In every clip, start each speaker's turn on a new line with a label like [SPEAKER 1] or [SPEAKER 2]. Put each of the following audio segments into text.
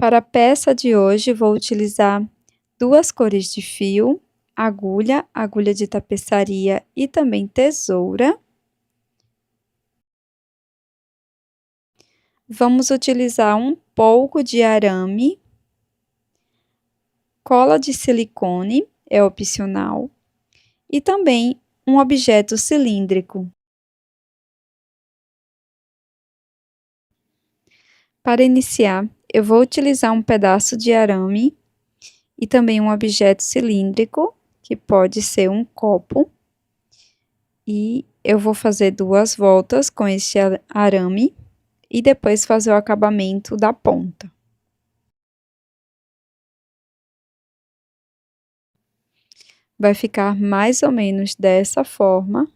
[SPEAKER 1] Para a peça de hoje, vou utilizar 2 cores de fio, agulha, agulha de tapeçaria e também tesoura. Vamos utilizar um pouco de arame, cola de silicone, é opcional, e também um objeto cilíndrico. Para iniciar, eu vou utilizar um pedaço de arame e também um objeto cilíndrico, que pode ser um copo, e eu vou fazer 2 voltas com este arame e depois fazer o acabamento da ponta. Vai ficar mais ou menos dessa forma.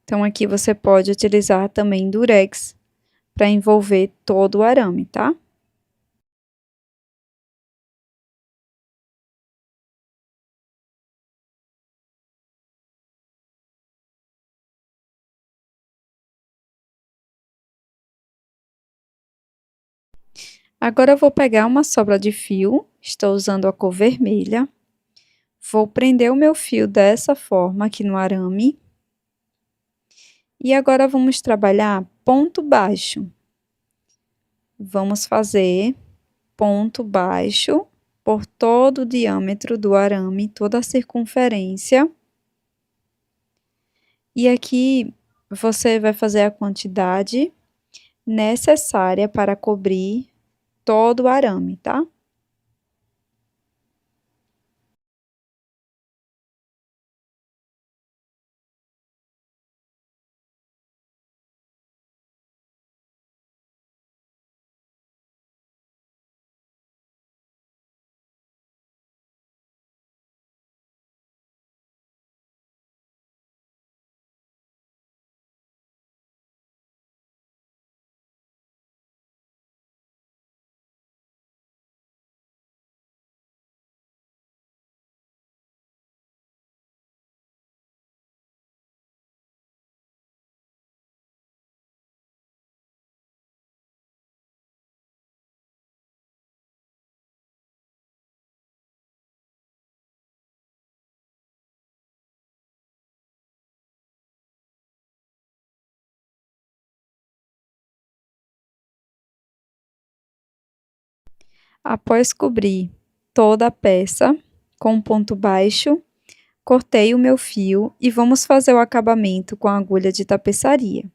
[SPEAKER 1] Então, aqui você pode utilizar também durex para envolver todo o arame, tá? Agora eu vou pegar uma sobra de fio, estou usando a cor vermelha. Vou prender o meu fio dessa forma aqui no arame. E agora vamos trabalhar ponto baixo. Vamos fazer ponto baixo por todo o diâmetro do arame, toda a circunferência. E aqui você vai fazer a quantidade necessária para cobrir todo o arame, tá? Após cobrir toda a peça com ponto baixo, cortei o meu fio e vamos fazer o acabamento com a agulha de tapeçaria.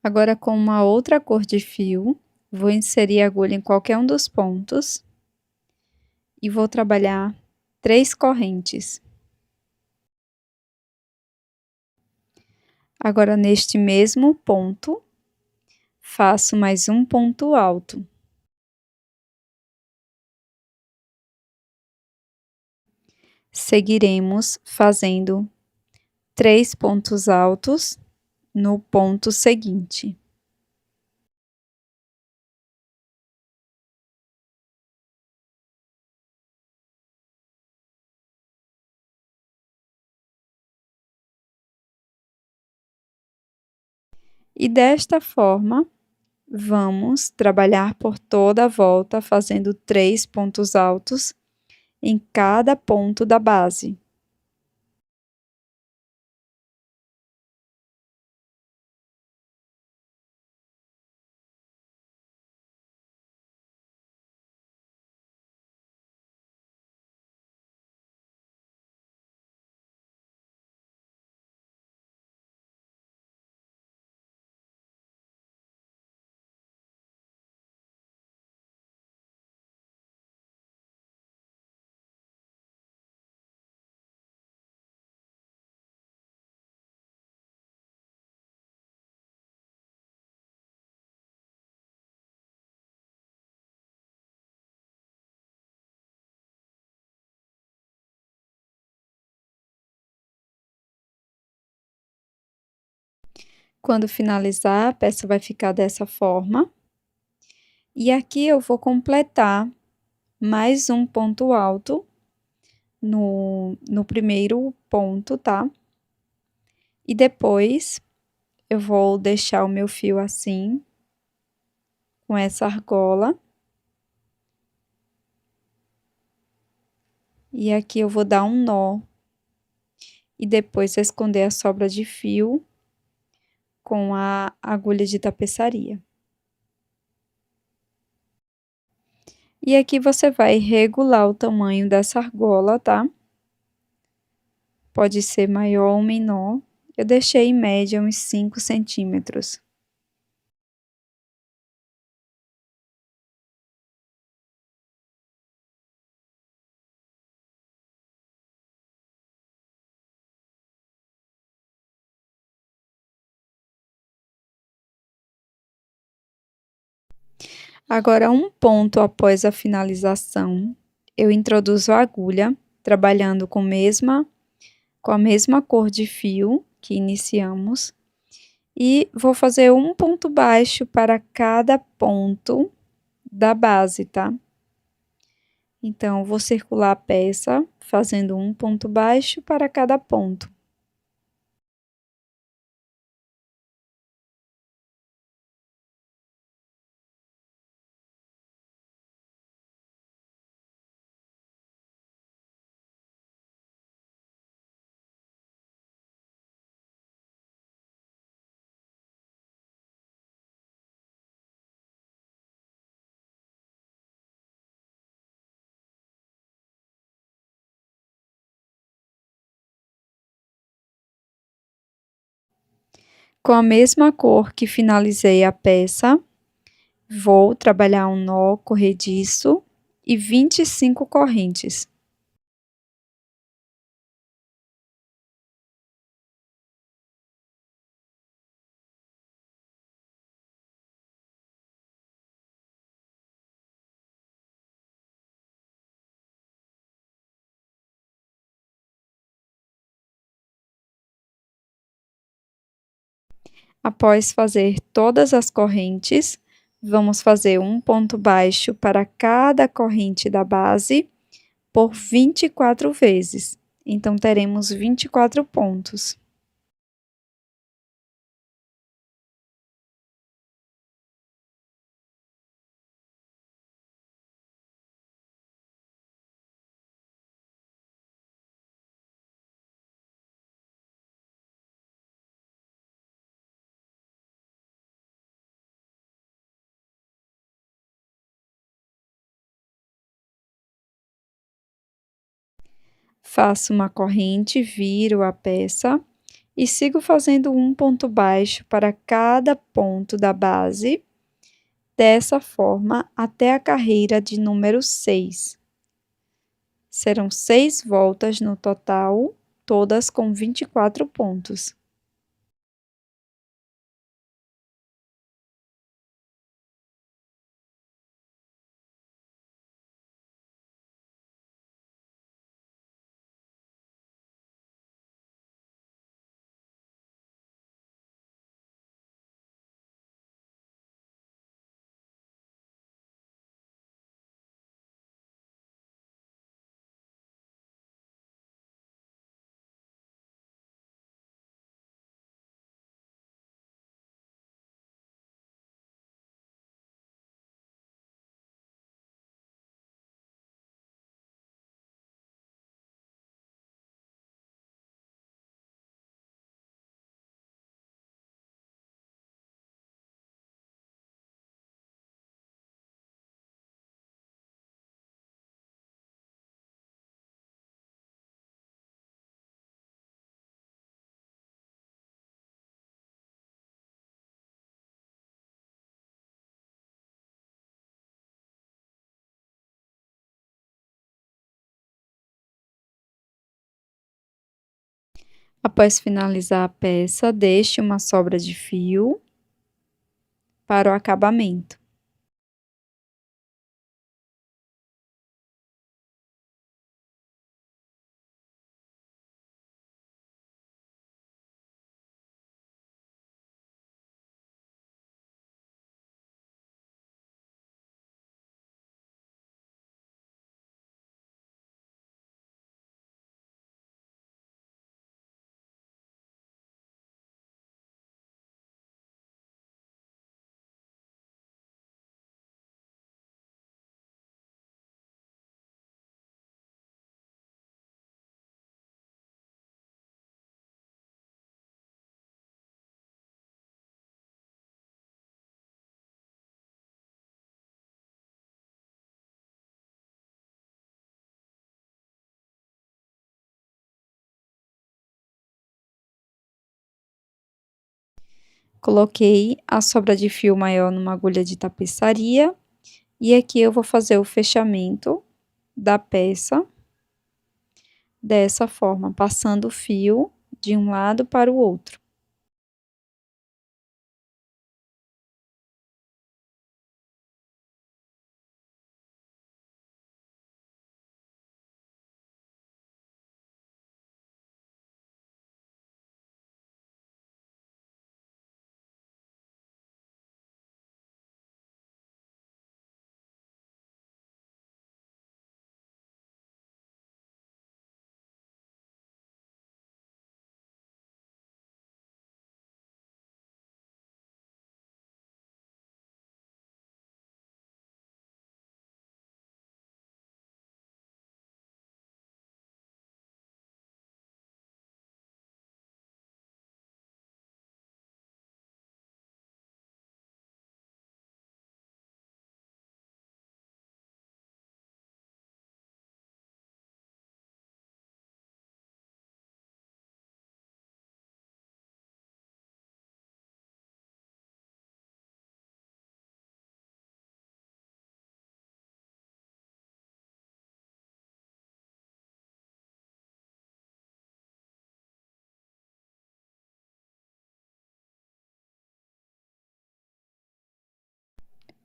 [SPEAKER 1] Agora, com uma outra cor de fio, vou inserir a agulha em qualquer um dos pontos e vou trabalhar 3 correntes. Agora, neste mesmo ponto, faço mais um ponto alto. Seguiremos fazendo 3 pontos altos no ponto seguinte. E desta forma, vamos trabalhar por toda a volta, fazendo 3 pontos altos em cada ponto da base. Quando finalizar, a peça vai ficar dessa forma. E aqui eu vou completar mais um ponto alto no primeiro ponto, tá? E depois eu vou deixar o meu fio assim, com essa argola. E aqui eu vou dar um nó. E depois esconder a sobra de fio com a agulha de tapeçaria. E aqui você vai regular o tamanho dessa argola, tá? Pode ser maior ou menor. Eu deixei em média uns 5 centímetros. Agora, um ponto após a finalização, eu introduzo a agulha, trabalhando com a mesma cor de fio que iniciamos, e vou fazer um ponto baixo para cada ponto da base, tá? Então, vou circular a peça, fazendo um ponto baixo para cada ponto. Com a mesma cor que finalizei a peça, vou trabalhar um nó corrediço e 25 correntes. Após fazer todas as correntes, vamos fazer um ponto baixo para cada corrente da base por 24 vezes. Então, teremos 24 pontos. Faço uma corrente, viro a peça e sigo fazendo um ponto baixo para cada ponto da base, dessa forma até a carreira de número 6. Serão 6 voltas no total, todas com 24 pontos. Após finalizar a peça, deixe uma sobra de fio para o acabamento. Coloquei a sobra de fio maior numa agulha de tapeçaria e aqui eu vou fazer o fechamento da peça dessa forma, passando o fio de um lado para o outro.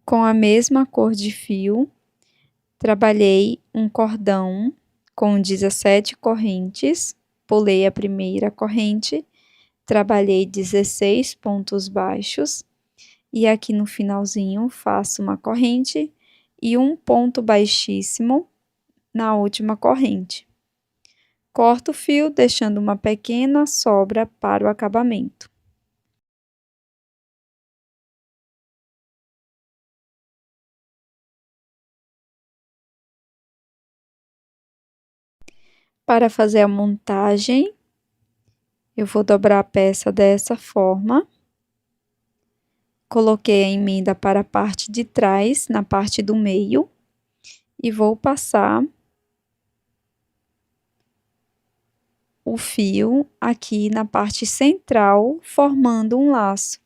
[SPEAKER 1] Com a mesma cor de fio, trabalhei um cordão com 17 correntes, pulei a primeira corrente, trabalhei 16 pontos baixos e aqui no finalzinho faço uma corrente e um ponto baixíssimo na última corrente. Corto o fio, deixando uma pequena sobra para o acabamento. Para fazer a montagem, eu vou dobrar a peça dessa forma. Coloquei a emenda para a parte de trás, na parte do meio, e vou passar o fio aqui na parte central, formando um laço.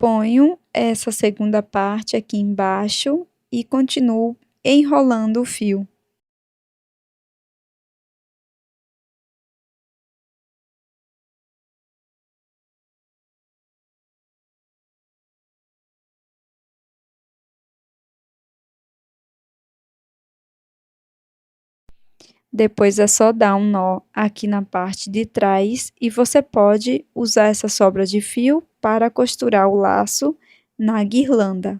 [SPEAKER 1] Ponho essa segunda parte aqui embaixo e continuo enrolando o fio. Depois é só dar um nó aqui na parte de trás e você pode usar essa sobra de fio para costurar o laço na guirlanda.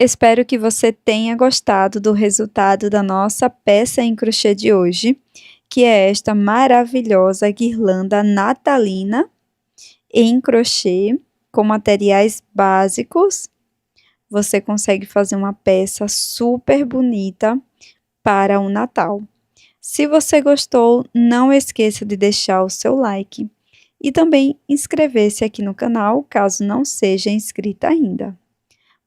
[SPEAKER 1] Espero que você tenha gostado do resultado da nossa peça em crochê de hoje, que é esta maravilhosa guirlanda natalina em crochê com materiais básicos. Você consegue fazer uma peça super bonita para o Natal. Se você gostou, não esqueça de deixar o seu like e também inscrever-se aqui no canal, caso não seja inscrita ainda.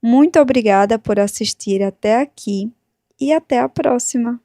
[SPEAKER 1] Muito obrigada por assistir até aqui e até a próxima!